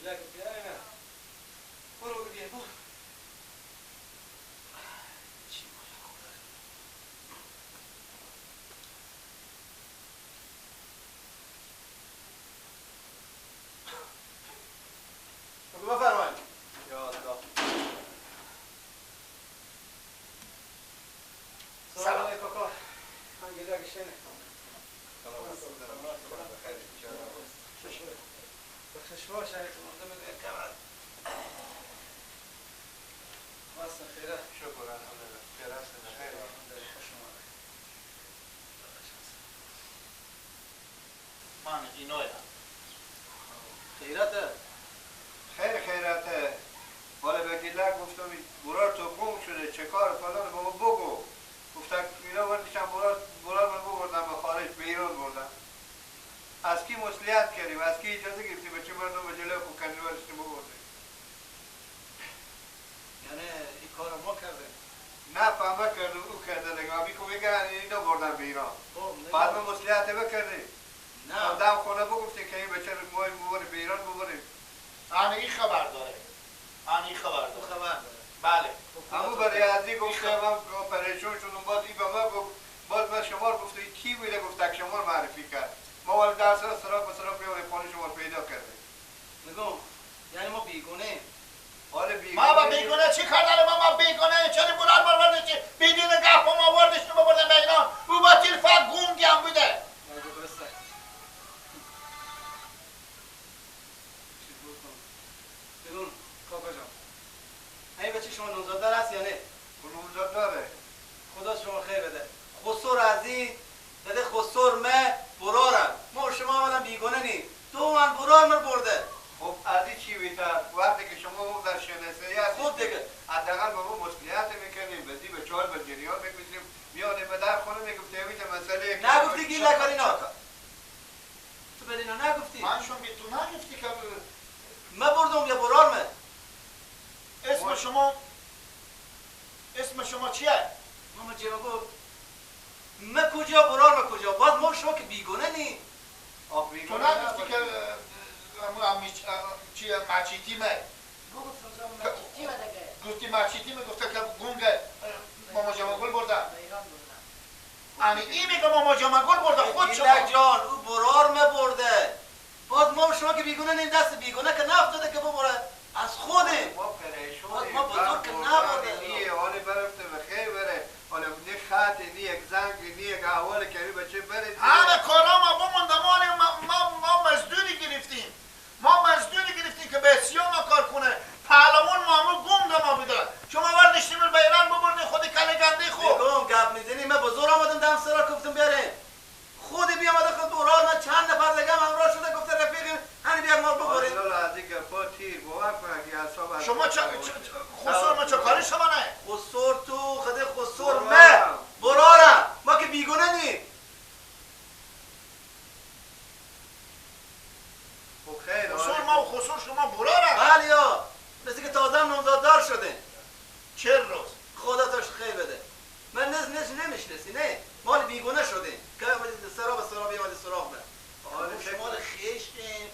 گیلک بیاره نه برو بگیر برو چی باشه خدا بفرمایید یا الله سلام علیکم کاکا من گیلک شنه بخشش باشه تو مونده بده کمر واسه خیره شکر الحمدلله خیر هستید خیر خوش اومدید من اینویا خیرته خیرته حالا به گیلک گفتم برار تو گم شده چه کار فلان بابا بگو گفتم اینا وردشم برار من بردم به خارج به ایران بردم از کی مسئولیت کردیم از کی اجازه گرفتی بچه مردم به جلوی خود کنجوالشتیم ببردیم یعنی این کار ما کرده نه فهمه کرده او کرده دیگه آبی که بگن اینا بردن به ایران بعد ما مسئولیت بکردیم نه دم خونه بگفتیم که این بچه رو ما ببریم به ایران ببریم آن این خبر داره آن این خبر تو داره خبر داره بله همون برای ازی گفته من پریشون شدم باز این به من گفت باز من شمار گفته کی بوده گفت شمار معرفی کرد ما ولی در سر سراغ به سراغ بیاریم خانه شمار پیدا کردیم نگم یعنی ما بیگونه حالا بیگونه ما با بیگونه چی کار داره ما بیگونه چرا برار بردش چی بدون گپ ما وردش تو بردن به ایران او با تلفن گونگی هم بوده بگون کاکا جان این بچه شما نوزاددار هست یا نه؟ نوزاد داره خدا شما خیر بده خسور ازی بده خسور مه برارم ما شما آمدن بیگونه نی تو من برار مر برده خب ازی چی بیتر وقتی که شما اون در شناسایی هستی خود دیگه حداقل با ما مسئولیت میکنیم بدی به چهار به جریان میکشیم میانیم به در خونه میگفتیم این مسئله نگفتی گیل نکنی نه تو بدینا نگفتی منشون بی تو نگفتی که ما بردم یا برار مه اسم شما چیه؟ ماما جواب گفت ما کجا برار ما کجا باز ما شما که بیگونه نی تو نگفتی که چیه مچیتیمه گفتی مچیتیمه گفته که گونگه ماما جمعگل بردن این میگه ماما جمعگل برده خود شما گیلک جان او برار مه برده باز ما شما که بیگونه نیم دست بیگونه که نفتاده که ببره از خوده ما پریشونیم ما بزرگ که نبوده نیه حالی برفته به خیر بره حالا نی خط نی یک زنگ نی یک احوال که بچه بره همه کارا ما بمونده ما مزدوری گرفتیم که بسیار ما کار کنه پهلوان مامو گونده ما بوده شما وردشتیم به ایران ببردین خودی کل گنده خوب بگم گپ میزنی من بزرگ آمدم دم سرا گفتم بیاره خودی بیا آمده خود برار من چند نفر دیگه هم همراه شده گفته رفیقیم هنی بیا ما ببرید حالا از این گفت تیر باور کنه که اصاب شما خسور ما چه کاری شما نه خسور تو خده خسور مه برارم ما که بیگونه نی خسور ما و خسور شما برارم بله یا مثل که تازه هم نوزاددار شده چه روز خدا توش خیر بده من نمیشنسی نه مال بیگونه شده که سرا به سرا بیامده سراغ بر شمال خیشتیم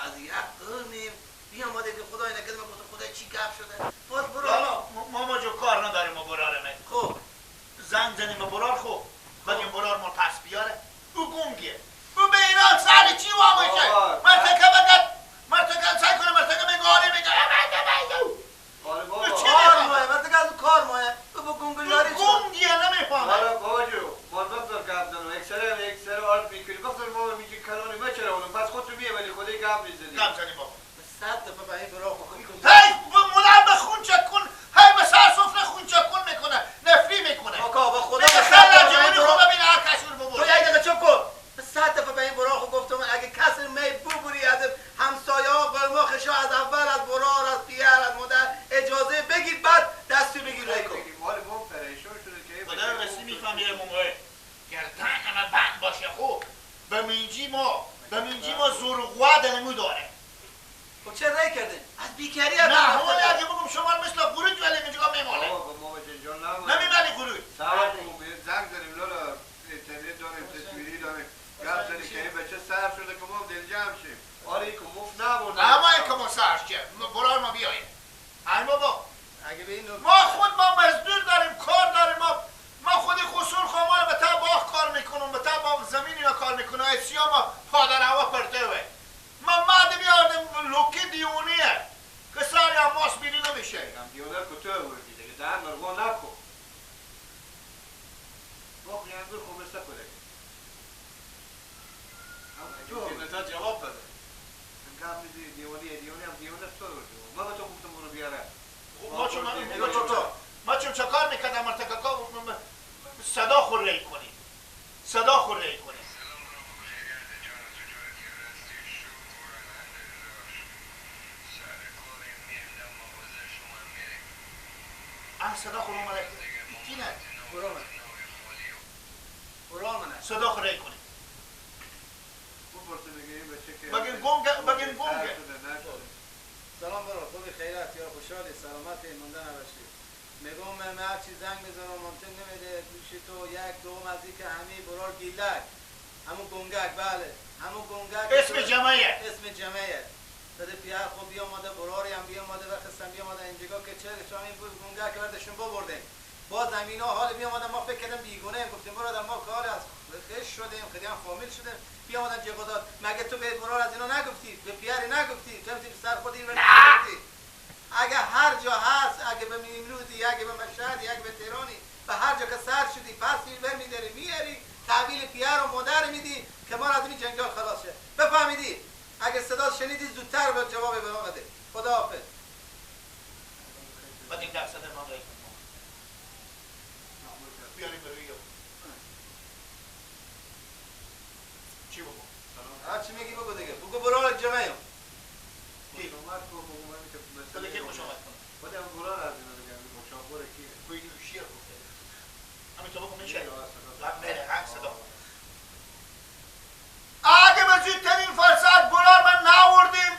از یک قرنیم بیا آمده که خدای نکرده من گفتم خدای چی گپ شده باز برار ما جو کار نداریم ما برارمه خب زنگ زنیم به برار خوب بدیم برار ما پس بیاره او گونگیه او به ایران سر چی وامیشه مرتکه بگد مرتکه سعی کنه مرتکه بگاری میگه کار ماه مرتکه از کار ماه تو با گونگلیاری چه گونگیه نمیفهمه حالا باجو باز بذار گپ زنو یک سر آرد میکنی بذار ما میگی کلانی ما چرا اونم پس خودتو میه ولی خودی گپ میزنی گپ زنیم بابا 100 دفعه به این برای خود هی مولر به خون چک کن هی به سر سفره خون چک کن میکنه نفری میکنه کاکا با خدا میگه خیلی جوانی خوب ببینه هر کسی رو تو ببره یک دقیقه چپ کن 100 دفعه به این برای خود گفتم اگه کسی می ببری از همسایه ها قرماخشا از اول از برار از پیر از مادر اجازه بگیر بعد دستی بگیر رای کن مال ما پریشون شده که بدن رسی میفهمیه موموه گردن همه بند باشه خوب به منجی ما زورقوا دنمو داره خب چه رای کردین؟ از بیکاری نه حوالی اگه بگم شما مثل قروج ولی میجگا میماله ما جان نمیمالی قروج سوال زنگ زنیم لالا اینترنت داریم تصویری داریم گپ زنیم که این بچه سر شده که ما دل جمع شیم آره این که مفت نبود اما این که کن سرش که برای ما بیایه ای بابا اگه به این نکته ما خود ما مزدور داریم کار داریم ما خودی خصول خوامان به تا باغ کار میکنم به تا باغ زمینی ما کار میکنم ایسیا ما پادر هوا پرته وی ما ماده بیادم لوکی دیونیه که ساری هم ماس بیری نمیشه هم دیونه کتوه بردی دیگه دهن مرگو نکن باقی انگور خوبسته کنه تو جواب بده انگام میدونی دیونه هم دیونه تو بردی ما به تو گفتم برو بیاره ما چون چه کار میکردم مرتکا صدا خوره کنی صدا خوره کنی صدا خوره اومده کی نه؟ برامنه صدا خوره کنی بگیم گونگه سلام برو خوبی خیرت یا خوشحالی سلامتی مونده نباشی میگم من هر چی زنگ میزنم ممکن نمیده گوشی تو یک دوم از این که همین برار گیلک همون گونگک بله همون گونگک اسم جمعیه بده پیار خوب بیا ماده براری هم بیا ماده بخستم بیا ماده اینجا که چه شما این بود گونگک بردشون ببردیم با زمین ها حال بیا ماده ما فکر کردم بیگونه گفتیم برادر ما کار از خش شدیم خیلی هم فامیل شدیم بیا ماده جگو داد مگه تو به برار از اینا نگفتی به پیاری نگفتی تو میتونی سر خودی نگفتی اگه هر جا هست اگه به نیمروزی اگه به مشهد اگه به تهرانی به هر جا که سر شدی پس میبر میداری میاری تحویل پیار و مادر میدی که ما از این جنجال خلاص شه بفهمیدی اگه صدا شنیدی زودتر به جواب به ما بده خداحافظ بدیم درصد ما باید بیاریم بروی چی بگو؟ هر چی میگی بگو دیگه بگو برو جمعه کی؟ بله که خوش آمد کنم خودم برار از اینا بگم مشاوره کیه کوی شیر گفته همین تو بگو میشه بله حق صدا اگه به زودترین فرصت برار من ناوردیم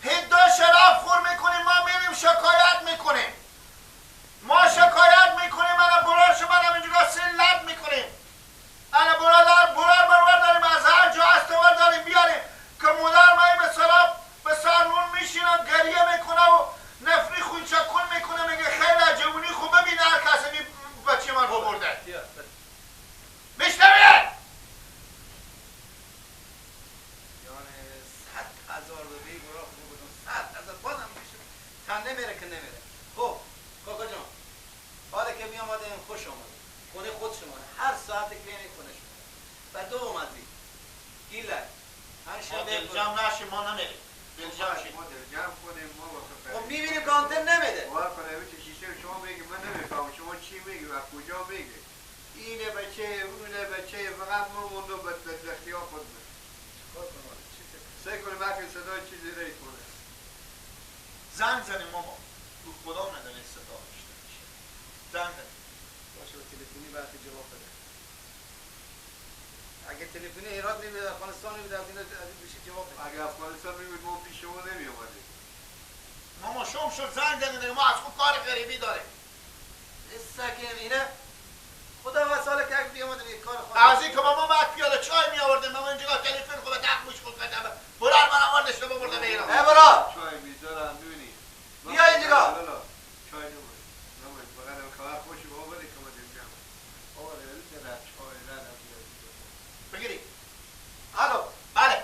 هدو شرف خور میکنیم ما میریم شکایت میکنیم ما شکایت میکنیم انا برار شما هم اینجا سلت میکنیم انا برار برور داریم از هر جا استوار داریم بیاریم که مادر مایی به سرنون میشینه گریه میکنه و نفری خونچکون میکنه میگه خیلی جوونی خوب ببینه هر کسی بچه من رو برده میشنوید 100,000 رو بی برای خوب بودم 100,000 بازم میشه تن نمیره که نمیره خب کاکا جان حالا که می آمده این خوش آمده خونه خود شما هر ساعت که بینی خونه شما و دو اومدی گیلک ما دلجم نشیم ما نمیریم دلجم شیم ما دلجم کنیم ما واسه خب میبینی کانتر نمیده باور کنه چه شیشه شما میگی من نمیفهمم شما چی میگی و کجا میگی اینه بچه اونه بچه فقط ما موندو به اختیار خود بود سعی کنیم اگه صدای چیزی رای کنه زنگ زنیم ماما خدا نداره صدا داشته میشه زنگ زنیم باشه به تلفنی برخی جواب بده اگه تلفنی ایراد میبید افغانستان میبید از این بشه جواب بده اگه افغانستان میبید ما پیش شما نمی آمدیم ماما شم شد زنگ زنیم ما از خود کار غریبی داریم سکیم اینه خدا وساله که اگه بیامدم یک کار خواهد از این که ماما بعد پیاله چای می آوردیم ماما اینجا تلفن خوبه تخموش خود کردم برار من آوردش رو ببرده به ایران برار چای میذارم دونی بیا اینجا چای نمید فقط هم کار خوشی با بده که ما دیدیم آره نه چای نه بگیری الو بله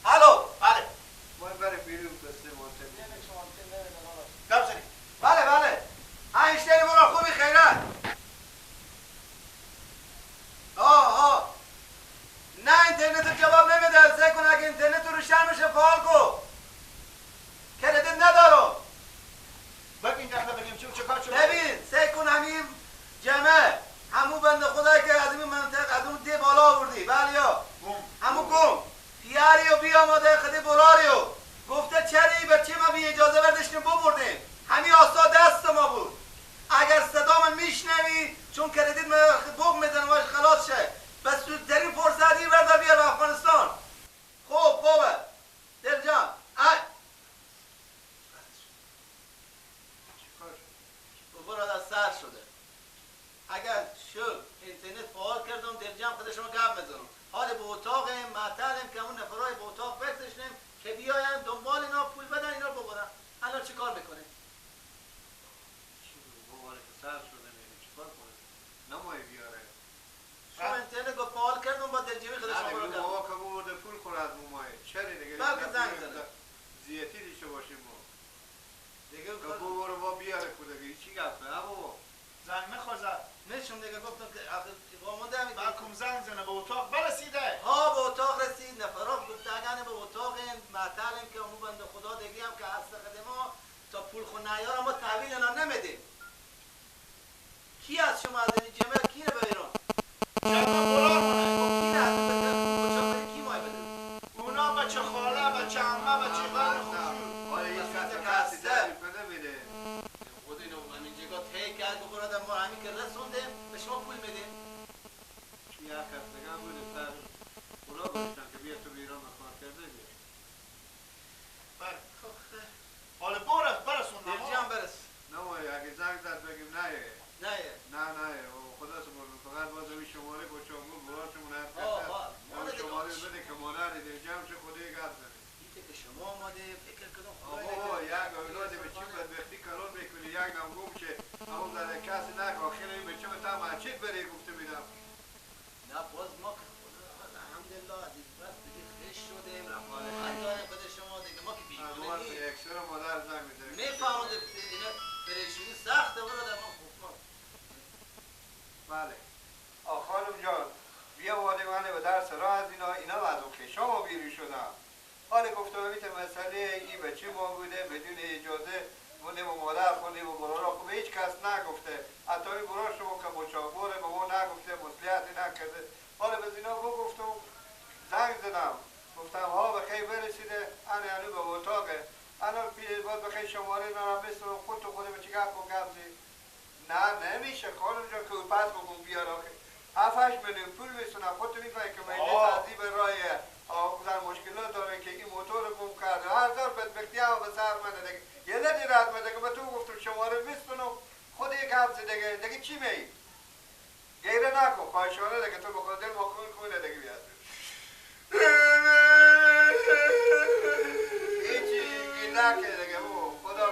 الو بله ما بریم بیرون بسته مانتن گم زنی بله بله اینشتری برار خوبی خیرت آه نه اینترنت رو جواب نمیده سعی کن اگه اینترنت رو روشن بشه فعال کن کردت ندارم چی کار میکنه؟ مبارک سر شده میگه چیکار کنه؟ نمایی بیاره. شما اینترنت با فعال کردم با دلجوی خود شما رو نه بابا که بورده پول خور از مومای چری دیگه بلکه زنگ زده زیتی دیشه باشیم ما دیگه که بورده با بیاره کودگی چی گفته بابا زنگ میخوازد نشون دیگه گفتم که وامونده همی بلکم زنگ زنه به اتاق برسیده ها به اتاق رسید نفرات گفته اگه به اتاق معطلیم که امو بنده خدا دیگه هم که هست ما تا پول خون نیارم ما تحویل اینا نمیدیم کی از شما از این جمعه کی به ایران جمعه برار مونه کی از بچه کی مای بده اونا بچه خاله بچه عمه بچه بند خوشو حالا هیچ کسی داری کنه میده خود اینو همین جگاه تی کرد بخورد ما همین که رسوندیم به شما پول میدیم یک هفتگان بوده پر اونا باشتن که بیا تو بیران کار کرده بیا بله حالا برسون درجی هم برس نمایی اگه زنگ زد بگیم نه نه خدا سبارم فقط باز اوی شماره با چامون براشمون حرف ما کرده شماره بده که ما ندیده جمع چه خودی گرد زنه دیگه که شما آماده فکر کدوم بابا یک اولادی به چی بدبختی کارون میکنی یک نم گم شه همون زده کسی نک آخر این به چه تا مرچید بری گفته میدم نه باز ما که خدا الحمدلله عزیز بس دیگه خش شدیم حتی خود شما دیگه ما که بیگانه نیست اکسر مادر زنگ میزنیم میفهمد اینا پریشونی سخته برادر ما بله خانم جان بیا وادگانه به درس راه از اینا وضع که شما بیری شدم حالا گفتم بیت مسئله ای به چی ما بوده بدون اجازه مونه و مادر خونی و برارا خوب هیچ کس نگفته حتی این برار شما که مچابوره به ما نگفته مسئلیتی نکرده حالا به اینا گفتم زنگ زدم گفتم ها به خیلی برسیده انو به اتاقه انا باید به خیلی شماره نرم مثل خود تو خود به چی گفت و گفتی نه نمیشه خانم جان که پس بگم بیار آخه 7-8 میلیون پول میسونم خودتون میفهمی که مجلس عزیب رای در مشکلات داره که این موتور گم کرده هر دار بدبختی هم به سر منه دیگه یه لدی رد منه که به تو گفتم شماره میسونم خود یک هفته دیگه چی میگی؟ گیره نکن خواهشانه دیگه تو بخواد دل ما کنه دیگه بیاد هیچی گیله که دیگه خدا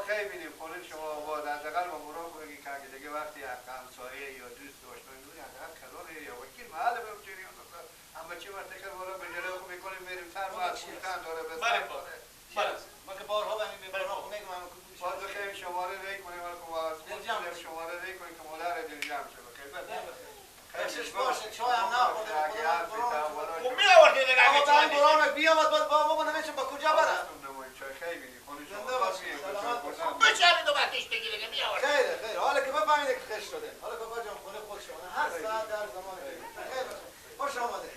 خیلی بینیم خونه شما آباد از اقل با مرا بگی که دیگه وقتی همسایه یا دوست آشنایی بود هر کلاره یا وکیل محل برم جریان اما چی وقتی که مرا به جلو خوب میکنیم میریم سر باید پولتن داره بسر بله من که بارها به همین بارها خونه که من باید خیلی شماره ری کنیم ولی که شماره ری کنیم که مادر دل جمع شد خیلی باشه چای هم نخورده خب می آوردی دیگه اگه چای برام بیامد باید بابا نمیشه با کجا برم خیلی بینیم خونه خب بچه دو بکش بگیره که می آوردی خیلی حالا که بفهمید که خش شده حالا که بابا جان خونه خود شما هر ساعت در زمان خیلی باشه خوش آمده